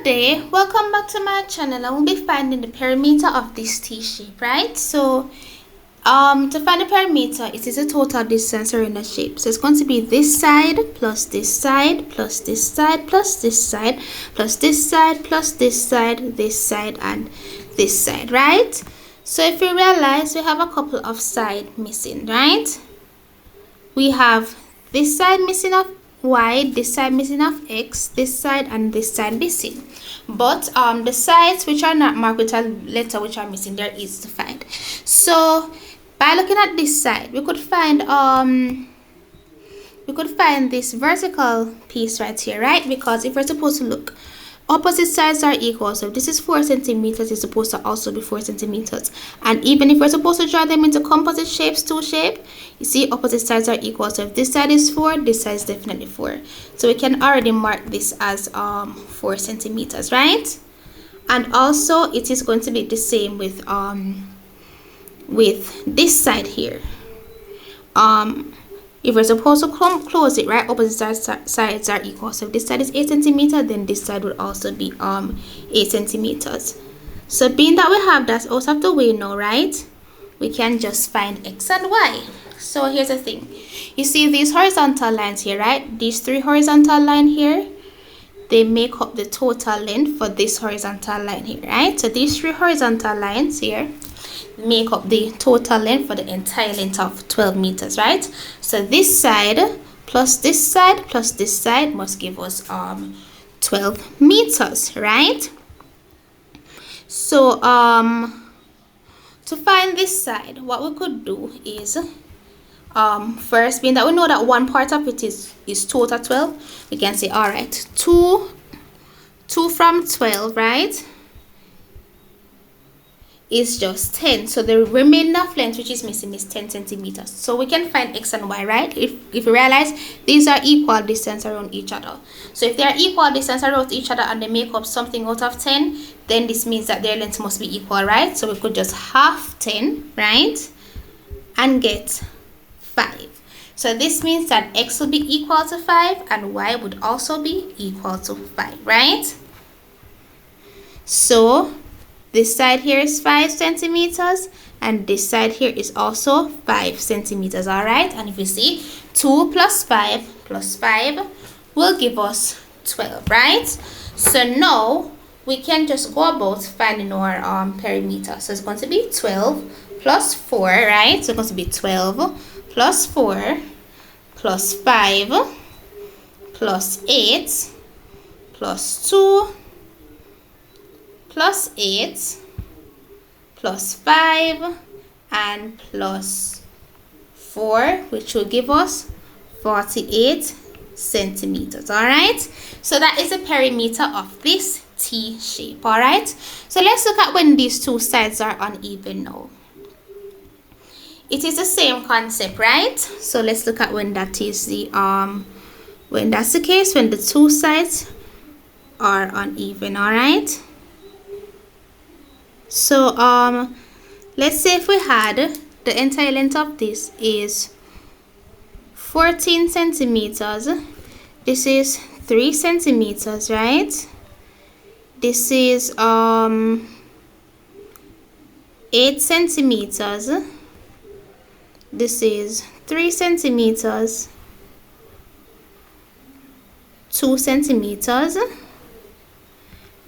Good day, welcome back to my channel. I will be finding the perimeter of this T shape, right? So to find the perimeter, it is a total distance around the shape. So it's going to be this side plus this side plus this side plus this side plus this side plus this side, and this side, right? So if you realize, we have a couple of sides missing, right? We have this side missing of y, this side missing of x, this side and this side missing. But the sides which are not marked with a letter which are missing, there is to find. So by looking at this side, we could find this vertical piece right here, right? Because if we're supposed to look, opposite sides are equal, so if this is 4 centimeters, it's supposed to also be 4 centimeters. And even if we're supposed to draw them into composite shapes, two shape, you see opposite sides are equal. So if this side is 4, this side is definitely 4. So we can already mark this as 4 centimeters, right? And also it is going to be the same with this side here. If we're supposed to close it, right, opposite sides are equal. So if this side is 8 centimeters, then this side would also be 8 centimeters. So being that we have that out of the way now, right, we can just find x and y. So here's the thing. You see these horizontal lines here, right? These 3 horizontal lines here, they make up the total length for this horizontal line here, right? So these 3 horizontal lines here make up the total length for the entire length of 12 meters, right? So this side plus this side plus this side must give us 12 meters, right? So to find this side, what we could do is first, being that we know that one part of it is total 12, we can say, all right, 2 from 12, right, is just 10. So the remainder of length which is missing is 10 centimeters. So we can find x and y, right? If you realize these are equal distance around each other. So if they are equal distance around each other and they make up something out of 10, then this means that their length must be equal, right? So we could just half 10, right, and get 5. So this means that x will be equal to 5 and y would also be equal to 5, right? So this side here is 5 centimeters and this side here is also 5 centimeters, all right? And if you see, 2 plus 5 will give us 12, right? So now we can just go about finding our perimeter. So it's going to be 12 plus 4, right? So it's going to be 12 plus 4 plus 5 plus 8 plus 2 plus 8 plus 5 and plus 4, which will give us 48 centimeters, all right? So that is the perimeter of this T shape, all right? So let's look at when these two sides are uneven now. It is the same concept, right? So let's look at when that is the when that's the case, when the two sides are uneven, all right? So let's say if we had the entire length of this is 14 centimeters, this is 3 centimeters, right? This is 8 centimeters, this is 3 centimeters, 2 centimeters.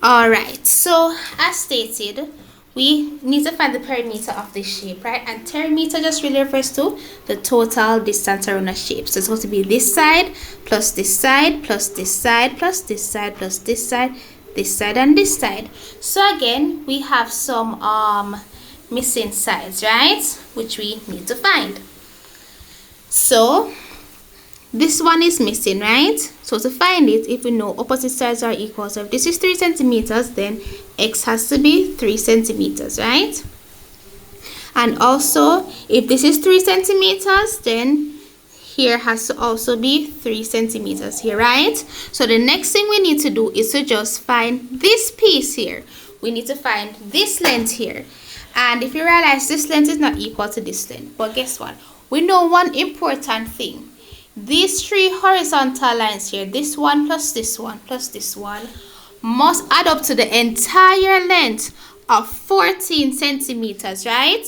All right, so as stated, we need to find the perimeter of this shape, right? And perimeter just really refers to the total distance around a shape. So it's going to be this side plus this side plus this side plus this side plus this side, and this side. So again, we have some missing sides, right, which we need to find. So this one is missing, right? So to find it, if we know opposite sides are equal, so if this is 3 centimeters, then x has to be 3 centimeters, right? And also, if this is 3 centimeters, then here has to also be 3 centimeters here, right? So the next thing we need to do is to just find this piece here. We need to find this length here. And if you realize this length is not equal to this length, but guess what? We know one important thing. These 3 horizontal lines here, this one plus this one plus this one, must add up to the entire length of 14 centimeters, right?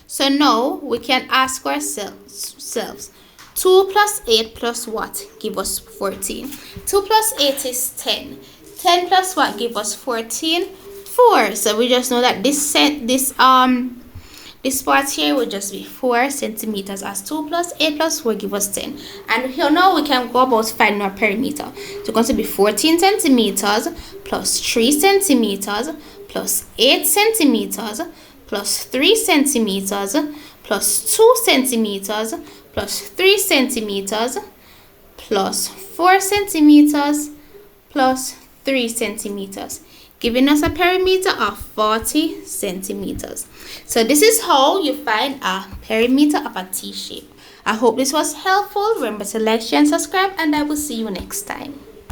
So now we can ask ourselves 2 plus 8 plus what give us 14? 2 plus 8 is 10. 10 plus what give us 14? 4. So we just know that this part here will just be 4 centimeters, as 2 plus 8 plus 4 give us 10. And here now we can go about finding our perimeter. So it's going to be 14 centimeters plus 3 centimeters plus 8 centimeters plus 3 centimeters plus 2 centimeters plus 3 centimeters plus 4 centimeters plus 3 centimeters, giving us a perimeter of 40 centimeters. So this is how you find a perimeter of a T shape. I hope this was helpful. Remember to like, share, and subscribe, and I will see you next time.